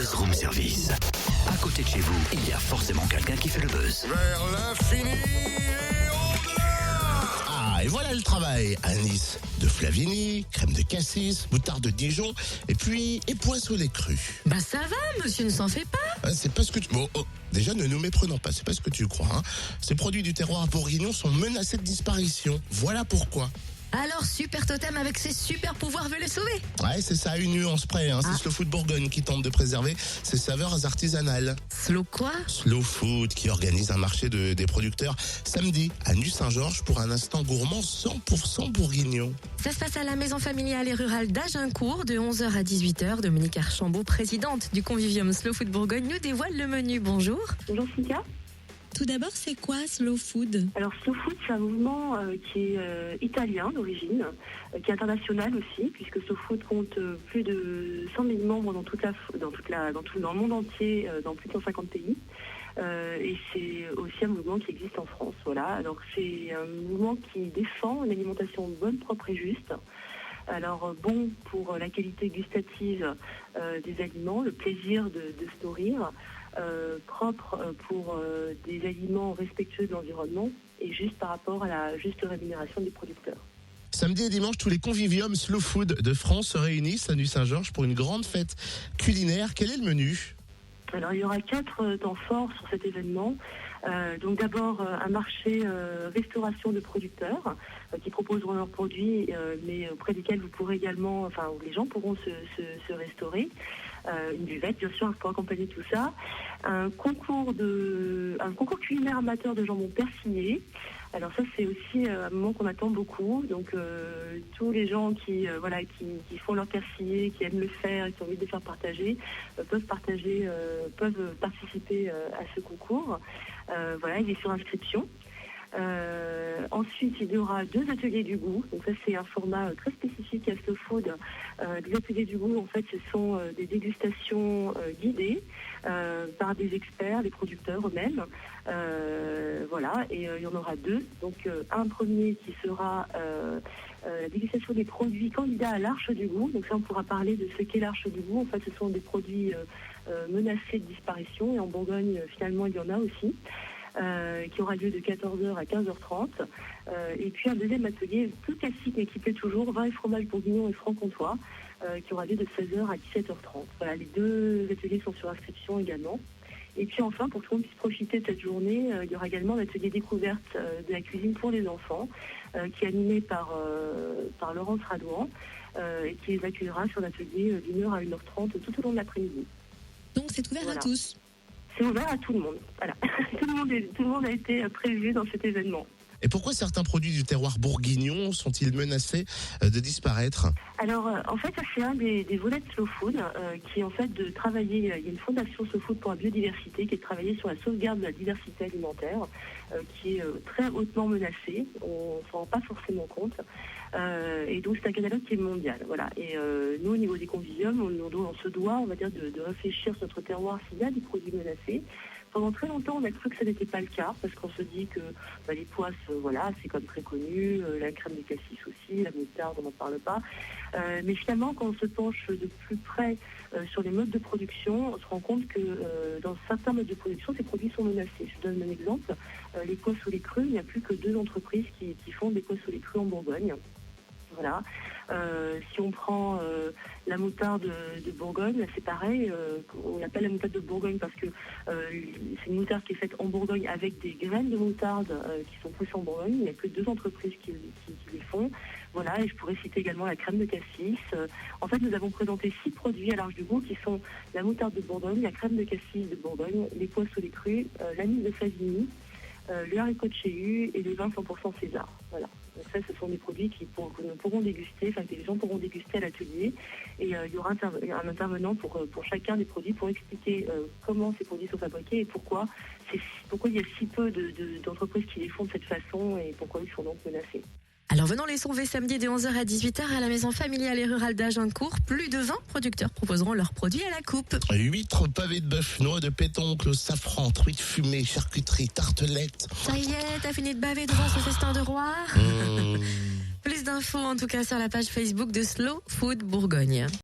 Buzz Room Service. À côté de chez vous, il y a forcément quelqu'un qui fait le buzz. Vers l'infini et au-delà. Ah, et voilà le travail. Anis de Flavigny, crème de cassis, moutarde de Dijon, et puis poinçon lait cru. Bah ça va, monsieur ne s'en fait pas. Ah, c'est pas ce que tu... Déjà, ne nous méprenons pas, c'est pas ce que tu crois. Hein. Ces produits du terroir bourguignon sont menacés de disparition. Voilà pourquoi. Alors Super Totem avec ses super pouvoirs veut les sauver. Ouais, c'est ça, une nuance près. Hein. C'est Slow Food Bourgogne qui tente de préserver ses saveurs artisanales. Slow quoi? Slow Food qui organise un marché des producteurs samedi à Nuit-Saint-Georges pour un instant gourmand 100% bourguignon. Ça se passe à la maison familiale et rurale d'Agincourt de 11h à 18h. Dominique Archambault, présidente du Convivium Slow Food Bourgogne, nous dévoile le menu. Bonjour. Bonjour Cynthia. Tout d'abord, c'est quoi Slow Food? Alors Slow Food, c'est un mouvement qui est italien d'origine, qui est international aussi, puisque Slow Food compte plus de 100 000 membres dans le monde entier, dans plus de 150 pays. Et c'est aussi un mouvement qui existe en France. Voilà. Alors c'est un mouvement qui défend une alimentation bonne, propre et juste. Alors bon pour la qualité gustative des aliments, le plaisir de se nourrir, propre pour des aliments respectueux de l'environnement et juste par rapport à la juste rémunération des producteurs. Samedi et dimanche, tous les conviviums Slow Food de France se réunissent à Nuit-Saint-Georges pour une grande fête culinaire. Quel est le menu ? Alors il y aura 4 temps forts sur cet événement. Donc d'abord un marché restauration de producteurs qui proposeront leurs produits, mais auprès desquels vous pourrez également, où les gens pourront se restaurer. Une buvette bien sûr pour accompagner tout ça. Un concours culinaire amateur de jambon persillé. Alors ça c'est aussi un moment qu'on attend beaucoup. Donc tous les gens qui font leur persillé, qui aiment le faire et qui ont envie de le faire partager, peuvent participer à ce concours. Il est sur inscription. Ensuite, il y aura 2 ateliers du goût. Donc ça, c'est un format très spécifique à Slow Food. Les ateliers du goût, en fait, ce sont des dégustations guidées par des experts, des producteurs eux-mêmes. Et il y en aura 2. Donc un premier qui sera la dégustation des produits candidats à l'Arche du goût. Donc ça, on pourra parler de ce qu'est l'Arche du goût. En fait, ce sont des produits menacés de disparition. Et en Bourgogne, finalement, il y en a aussi. Qui aura lieu de 14h à 15h30. Et puis un deuxième atelier plus classique mais qui plaît toujours, vin et fromage bourguignon et franc-comtois, qui aura lieu de 16h à 17h30. Voilà, les 2 ateliers sont sur inscription également. Et puis enfin, pour que tout le monde puisse profiter de cette journée, il y aura également l'atelier découverte de la cuisine pour les enfants, qui est animé par Laurence Radouan, et qui les accueillera sur l'atelier d'1h à 1h30 tout au long de l'après-midi. Donc c'est ouvert à tous. C'est ouvert à tout le monde. Voilà. Tout le monde a été prévu dans cet événement. Et pourquoi certains produits du terroir bourguignon sont-ils menacés de disparaître ? Alors, en fait, c'est un des volets de Slow Food qui est en fait de travailler. Il y a une fondation Slow Food pour la biodiversité qui est de travailler sur la sauvegarde de la diversité alimentaire, qui est très hautement menacée. On ne s'en rend pas forcément compte. Et donc, c'est un catalogue qui est mondial. Voilà. Et nous, au niveau des conviviums, on se doit, on va dire, de réfléchir sur notre terroir s'il y a des produits menacés. Pendant très longtemps, on a cru que ça n'était pas le cas, parce qu'on se dit que les poisses, c'est comme très connu, la crème de cassis aussi, la moutarde, on n'en parle pas. Mais finalement, quand on se penche de plus près sur les modes de production, on se rend compte que dans certains modes de production, ces produits sont menacés. Je donne un exemple. Les poisses au lait cru, il n'y a plus que 2 entreprises qui font des poisses au lait cru en Bourgogne. Voilà. Si on prend la moutarde de Bourgogne, c'est pareil. On l'appelle la moutarde de Bourgogne parce que c'est une moutarde qui est faite en Bourgogne avec des graines de moutarde qui sont poussées en Bourgogne. Il n'y a que 2 entreprises qui les font. Voilà, et je pourrais citer également la crème de cassis. En fait, nous avons présenté 6 produits à l'Arche du goût qui sont la moutarde de Bourgogne, la crème de cassis de Bourgogne, les poisses au lait cru, l'anis de Flavigny, le haricot de Chéhu et les vins 100% César. Voilà. Donc ça, ce sont des produits que nous pourrons déguster, que les gens pourront déguster à l'atelier. Et il y aura un intervenant pour chacun des produits pour expliquer comment ces produits sont fabriqués et pourquoi il y a si peu d'entreprises qui les font de cette façon et pourquoi ils sont donc menacés. Alors venons les sauver samedi de 11h à 18h à la maison familiale et rurale d'Agincourt. Plus de 20 producteurs proposeront leurs produits à la coupe. Huîtres, pavés de bœuf, noix de pétoncle, au safran, truites fumées, charcuterie, tartelettes. Ça y est, t'as fini de baver devant ce festin de roi Plus d'infos en tout cas sur la page Facebook de Slow Food Bourgogne.